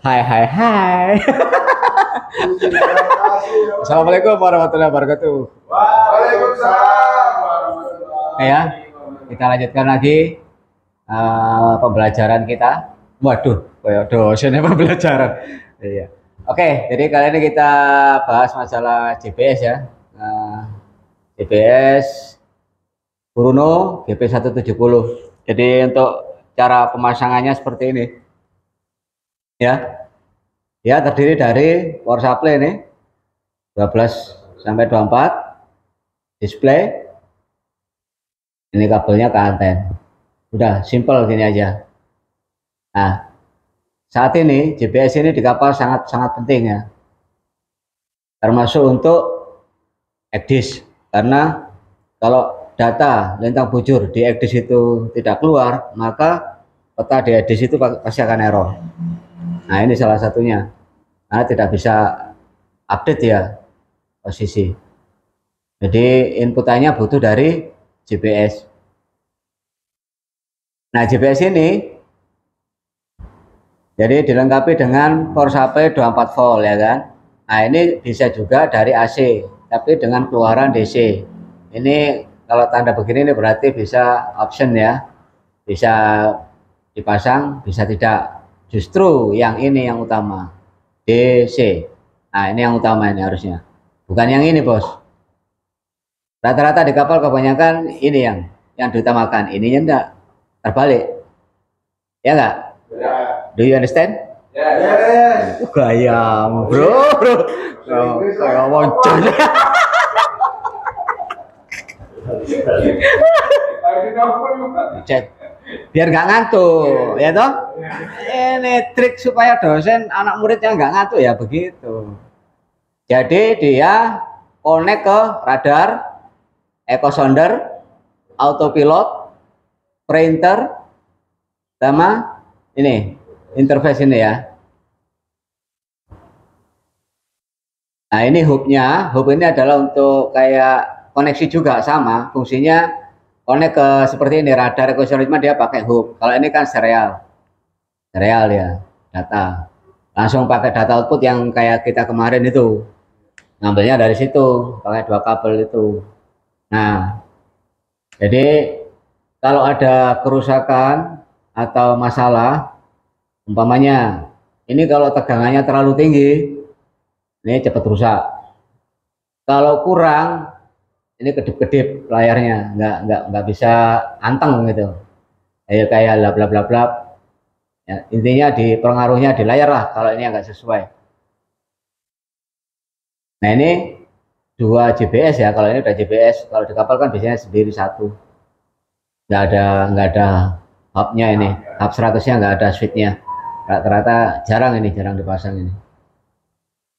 Hai hai hai. Assalamualaikum warahmatullahi wabarakatuh. Waalaikumsalam warahmatullahi Ya, kita lanjutkan lagi pembelajaran kita. Waduh, kayak dosennya pembelajaran. Iya. Oke, jadi kali ini kita bahas masalah GPS ya. GPS Bruno GP170. Jadi untuk cara pemasangannya seperti ini. Ya. Ya, terdiri dari power supply ini 12 sampai 24, display. Ini kabelnya ke anten. Udah simple gini aja. Nah, saat ini GPS ini di kapal sangat penting ya. Termasuk untuk EGDIS, karena kalau data lintang bujur di EGDIS itu tidak keluar, maka peta di EGDIS itu pasti akan error. Nah, ini salah satunya, karena tidak bisa update ya posisi. Jadi inputannya butuh dari GPS. Nah, GPS ini jadi dilengkapi dengan power supply 24 volt ya kan. Nah, ini bisa juga dari AC, tapi dengan keluaran DC. Ini kalau tanda begini ini berarti bisa option ya, bisa dipasang, bisa tidak. Justru yang ini yang utama, DC. Nah, ini yang utama ini harusnya, bukan yang ini bos. Rata-rata di kapal kebanyakan ini yang diutamakan, ininya enggak, terbalik ya enggak? Ya. Do you understand? Yes. Gayam bro, kayak wonjon. Cek biar nggak ngantuk ya toh. Ini trik supaya dosen anak muridnya nggak ngantuk ya begitu. Jadi dia connect ke radar, echo sounder, autopilot, printer, sama ini interface ini ya. Nah, ini hubnya. Hub ini adalah untuk kayak koneksi juga, sama fungsinya, connect ke seperti ini radar echo sounder, dia pakai hub. Kalau ini kan serial ya, data langsung pakai data output yang kayak kita kemarin itu, ngambilnya dari situ pakai 2 kabel itu. Nah, jadi kalau ada kerusakan atau masalah, umpamanya ini kalau tegangannya terlalu tinggi, ini cepat rusak. Kalau kurang, ini kedip-kedip layarnya, nggak bisa anteng gitu. Kayak lap lap lap lap. Ya, intinya di pengaruhnya di layar lah kalau ini nggak sesuai. Nah, ini 2 GPS ya. Kalau ini udah GPS, kalau di kapal kan biasanya sendiri satu. Nggak ada hubnya ini. Hub 100-nya nggak ada switchnya. Rata-rata jarang dipasang ini.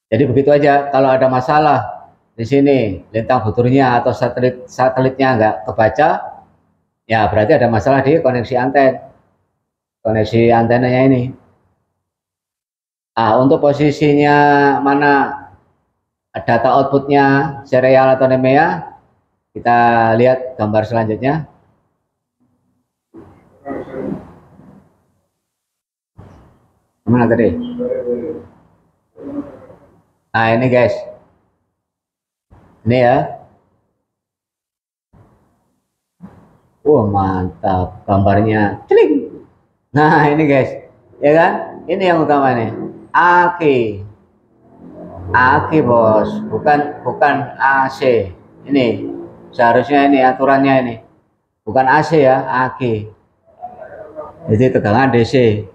Jadi begitu aja. Kalau ada masalah di sini, lintang bujurnya atau satelitnya nggak kebaca, ya berarti ada masalah di koneksi koneksi antenanya ini. Nah, untuk posisinya mana data outputnya serial atau NEMEA, kita lihat gambar selanjutnya. Mana tadi? Nah, ini guys, ini ya. Mantap gambarnya. Celing. Nah, ini guys, ya kan? Ini yang utama nih. Aki bos, bukan AC. Ini seharusnya ini aturannya ini, bukan AC ya, aki. Jadi tegangan DC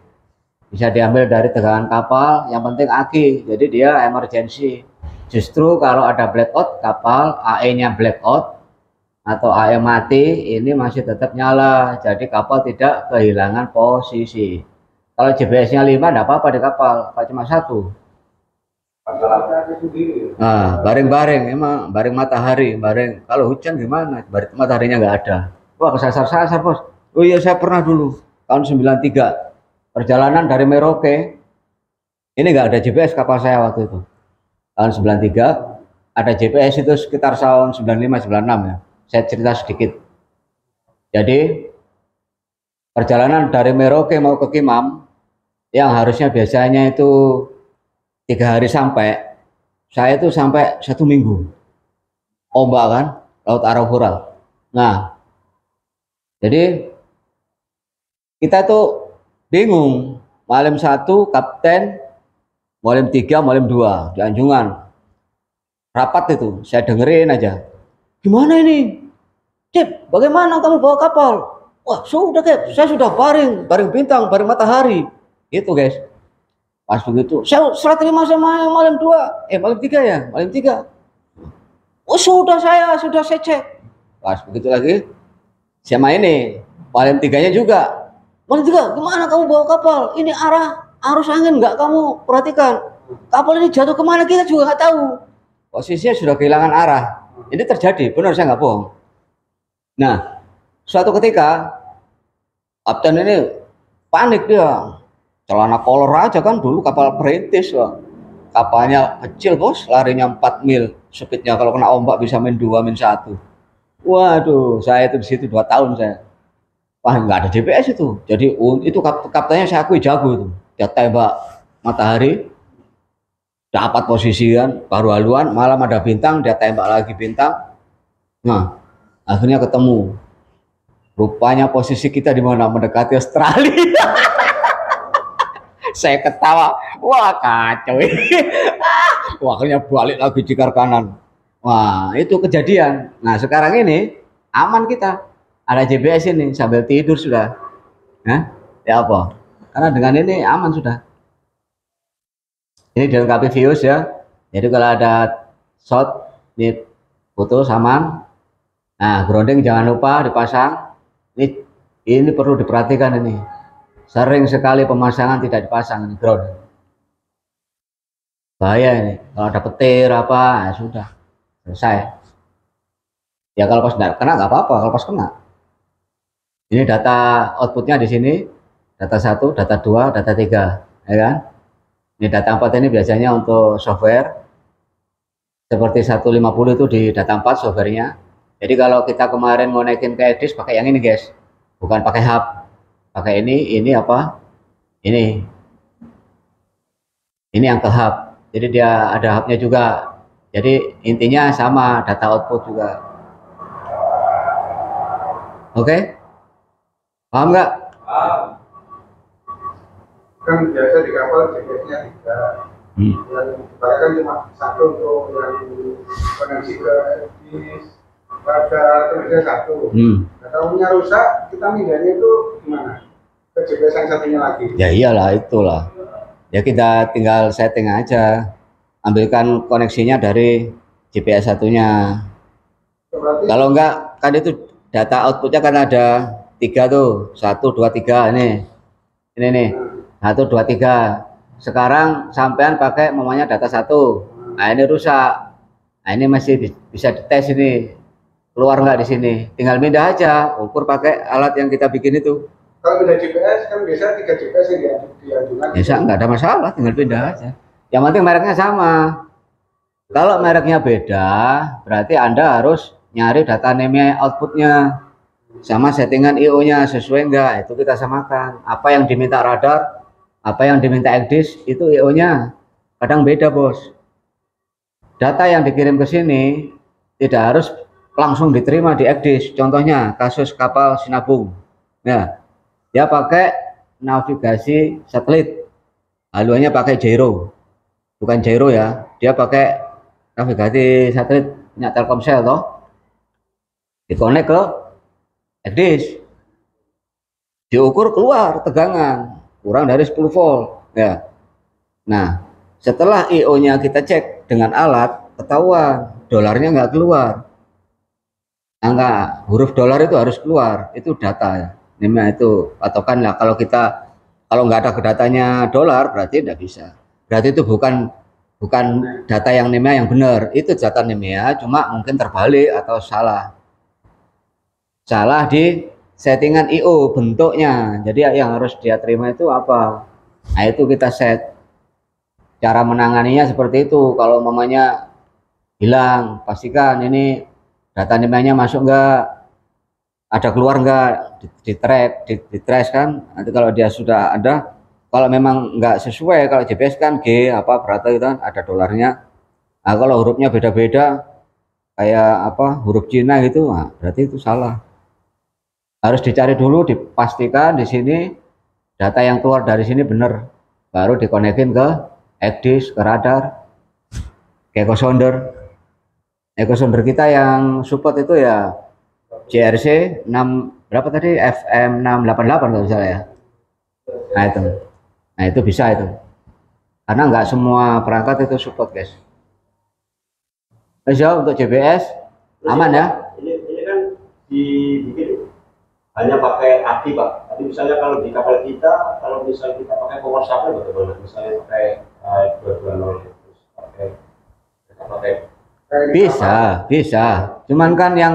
bisa diambil dari tegangan kapal, yang penting aki. Jadi dia emergency. Justru kalau ada blackout kapal, AE-nya blackout atau AE mati, ini masih tetap nyala. Jadi kapal tidak kehilangan posisi. Kalau GPS-nya 5 enggak apa-apa di kapal, kalau cuma 1. Nah, bareng-bareng emang, bareng matahari, bareng. Kalau hujan gimana? Bareng mataharinya nggak ada. Wah, kesasar-sasar bos. Oh iya, saya pernah dulu tahun 93 perjalanan dari Merauke. Ini nggak ada GPS kapal saya waktu itu. Tahun 93 ada GPS itu sekitar tahun 95-96 ya. Saya cerita sedikit. Jadi perjalanan dari Merauke mau ke Kimam yang harusnya biasanya itu 3 hari sampai, saya itu sampai 1 minggu. Ombak kan, laut Arafura. Nah, jadi kita tuh bingung. Malam 1 kapten, malam 3, malam 2 di Anjungan. Rapat itu, saya dengerin aja. Gimana ini? Cip, bagaimana kamu bawa kapal? Wah, sudah Cap, saya sudah baring bintang, baring matahari. Gitu guys. Pas begitu, saya strategi sama malam 2, malam 3 ya, malam 3. Oh sudah saya cek. Pas begitu lagi, sama ini, malam 3-nya juga. Malam 3, gimana kamu bawa kapal? Ini arus angin nggak kamu perhatikan? Kapal ini jatuh kemana kita juga nggak tahu. Posisinya sudah kehilangan arah. Ini terjadi, benar saya nggak bohong. Nah, suatu ketika kapten ini panik dia. Celana kolor aja kan dulu kapal perintis loh. Kapalnya kecil bos, larinya 4 mil. Speednya kalau kena ombak bisa min 2, min 1. Waduh, saya itu di situ 2 tahun saya. Wah, nggak ada GPS itu. Jadi itu kaptennya saya akui jago itu. Dia tembak matahari, dapat posisi kan, baru haluan, malam ada bintang, dia tembak lagi bintang. Nah, akhirnya ketemu. Rupanya posisi kita di mana? Mendekati Australia. Saya ketawa, wah kacau ini. Wah, akhirnya balik lagi jikar kanan. Wah, itu kejadian. Nah, sekarang ini aman kita. Ada GPS ini, sambil tidur sudah. Hah? Ya apa? Karena dengan ini aman sudah. Ini dilengkapi Vios ya. Jadi kalau ada shot, ini putus aman. Nah, grounding jangan lupa dipasang. Ini perlu diperhatikan ini. Sering sekali pemasangan tidak dipasang ini ground. Bahaya ini. Kalau ada petir apa, ya sudah selesai. Ya kalau pas kena nggak apa-apa, kalau pas kena. Ini data outputnya di sini, data 1, data 2, data 3, ya kan? Ini data 4 ini biasanya untuk software. Seperti 150 itu di data 4 softwarenya. Jadi kalau kita kemarin mau naikin ke Edis pakai yang ini guys, bukan pakai hub. Pakai ini apa? Ini yang ke hub. Jadi dia ada hubnya juga. Jadi intinya sama, data output juga. Oke? Paham nggak? Paham. Kan biasa di kapal GPS-nya 3. Yang kan cuma 1 untuk yang koneksi ke Edis. Pada kerja 1. Nah, kalau punya rusak, kita mindahnya itu gimana? Ke GPS yang satunya lagi. Ya iyalah, itulah. Ya kita tinggal setting aja. Ambilkan koneksinya dari GPS satunya. Berarti, kalau enggak, kan itu data outputnya kan ada 3 tuh. 1, 2, 3 ini. Ini nih. 1, 2, 3. Sekarang sampean pakai namanya data 1. Nah ini rusak. Nah ini masih bisa dites ini. Keluar nggak di sini, tinggal pindah aja, ukur pakai alat yang kita bikin itu. Kalau pindah GPS kan biasa 3 GPS yang diajukan. Bisa, nggak ada masalah, tinggal pindah aja. Yang penting mereknya sama. Kalau mereknya beda, berarti Anda harus nyari data name outputnya sama settingan IO-nya sesuai nggak, itu kita samakan. Apa yang diminta radar, apa yang diminta ECDIS, itu IO-nya kadang beda bos. Data yang dikirim ke sini tidak harus langsung diterima di ECDIS. Contohnya kasus kapal Sinabung. Ya, dia pakai navigasi satelit. Haluannya pakai gyro. Bukan gyro ya. Dia pakai navigasi satelit punya Telkomsel toh. Dikonek ke ECDIS. Diukur keluar tegangan kurang dari 10 volt. Ya. Nah, setelah IO-nya kita cek dengan alat, ketahuan dolarnya nggak keluar. Angka huruf dolar itu harus keluar, itu data ya. Ini itu patokan lah. Kalau nggak ada datanya dolar berarti tidak bisa. Berarti itu bukan data yang NEMA yang benar, itu data NEMA cuma mungkin terbalik atau salah di settingan IO bentuknya. Jadi yang harus dia terima itu apa? Nah itu kita set. Cara menanganinya seperti itu. Kalau mamanya hilang, pastikan ini data NEMA-nya masuk enggak, ada keluar enggak, di trace kan. Nanti kalau dia sudah ada Kalau memang nggak sesuai, kalau GPS kan G apa berarti itu ada dolarnya. Nah, kalau hurufnya beda-beda kayak apa huruf Cina gitu, nah, berarti itu salah. Harus dicari dulu, dipastikan di sini data yang keluar dari sini benar, baru dikonekin ke ECDIS, ke radar, ke echo sounder. Echo sounder kita yang support itu ya JRC 6 berapa tadi, FM 688 kalau misalnya ya. Nah itu bisa itu, karena nggak semua perangkat itu support guys. Bisa untuk GPS aman ya. Ini kan dibikin hanya pakai aki Pak. Tapi misalnya kalau di kapal kita, kalau misalnya kita pakai power supply bagaimana? Misalnya pakai 220 terus pakai bisa. Cuman kan yang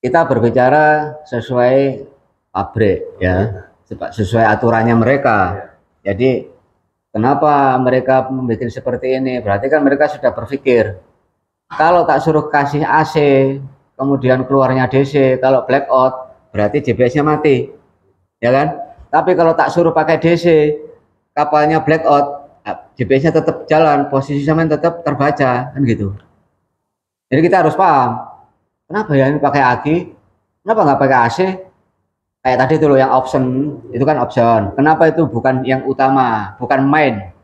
kita berbicara sesuai pabrik ya, sesuai aturannya mereka. Jadi kenapa mereka membuat seperti ini? Berarti kan mereka sudah berpikir, kalau tak suruh kasih AC, kemudian keluarnya DC, kalau blackout berarti GPS-nya mati, ya kan? Tapi kalau tak suruh pakai DC, kapalnya blackout, GPS-nya tetap jalan, posisi semen tetap terbaca, kan gitu. Jadi kita harus paham, kenapa ya ini pakai aki, kenapa nggak pakai AC? Kayak tadi itu loh yang option, itu kan option. Kenapa itu bukan yang utama, bukan main?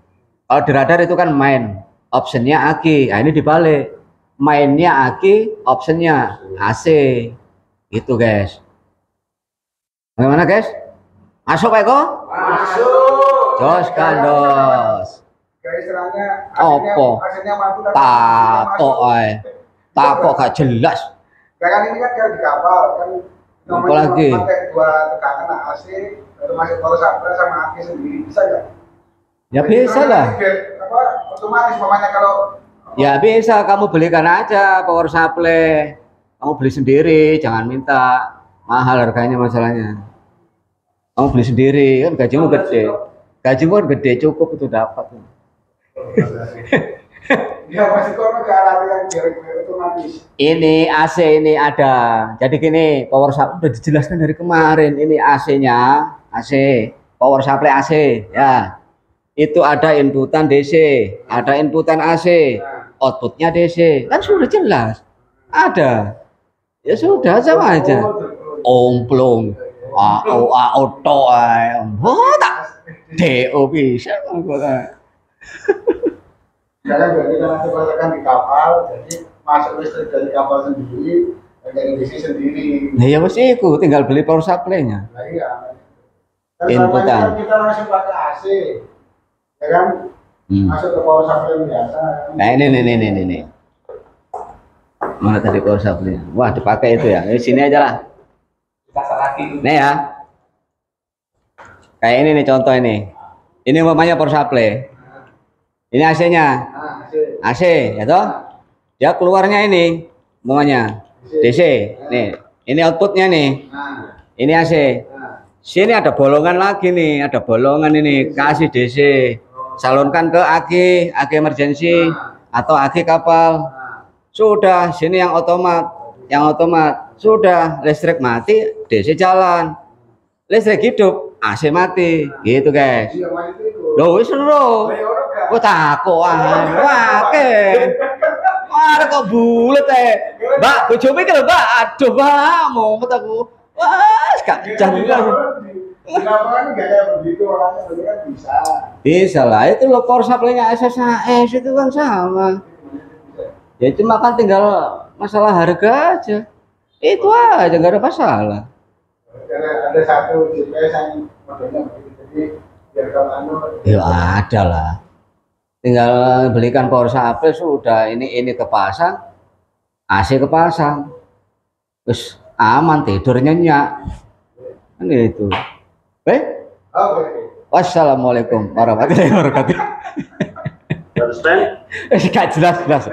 Kalau di radar itu kan main, optionnya aki. Nah ini dibalik, mainnya aki, optionnya AC. Itu guys. Bagaimana guys? Masuk Pak Eko? Masuk. Jos kandos. Opo? Takok ae. Takok gak jelas. Kan ini kan kalau di kapal kan apalagi pakai dua tekanan AC, itu masih power supply sama aki sendiri, bisa nggak? ya bisa lah. Apa otomatis mamanya kalau Ya bisa, kamu belikan aja power supply, kamu beli sendiri, jangan minta mahal harganya masalahnya. Kamu beli sendiri, kan gajimu gede, cukup itu dapat. ya masih kono ke alat yang otomatis. Ini AC ini ada, jadi gini, power supply udah dijelaskan dari kemarin. Ini AC-nya, AC, power supply AC, ya. Itu ada inputan DC, ada inputan AC, outputnya DC, kan sudah jelas. Ada, ya sudah sama aja. Omplong, auto, tak, DO bisa. Karena kita nanti pasangkan di kapal, jadi masuk listrik dari kapal sendiri, dari DC sendiri. Nah ya mesti itu, tinggal beli power supply-nya. Nah iya. Inputan. Kita langsung pakai AC, ya kan? Masuk ke power supply biasa. Nah ini. Mana tadi power supply? Wah dipakai itu ya. Di sini aja lah. Nih ya. Kayak ini nih contoh ini. Ini umpamanya power supply. Ini AC-nya. AC ya toh? Dia keluarnya ini umpamanya DC. Nih, ini outputnya nih. Ini AC. Sini ada bolongan lagi nih, ada bolongan ini, kasih DC. Salurkan ke aki emergency atau aki kapal. Sudah, sini yang otomat. Sudah, listrik mati, DC jalan. Listrik hidup, AC mati. Gitu, guys. Loh, wis lho. Kok takok ae. Mare kok bulet Mbak, bojomu iki lho, Mbak. Aduh, Mbak, mumet aku. Wah, gak jelas. Kenapa kan nggak kayak begitu orangnya kan bisa. Bisa lah, itu loh power supply-nya SSHS itu kan sama. Ya cuma kan tinggal masalah harga aja. Itu aja nggak ada masalah. Karena ada satu GPS yang modelnya begitu, jadi biar kalau ya ada lah. Tinggal belikan power supply sudah, ini kepasang, AC kepasang, terus aman tidur nyenyak. Kan gitu. Wassalamualaikum warahmatullahi wabarakatuh. Understand? Gak jelas.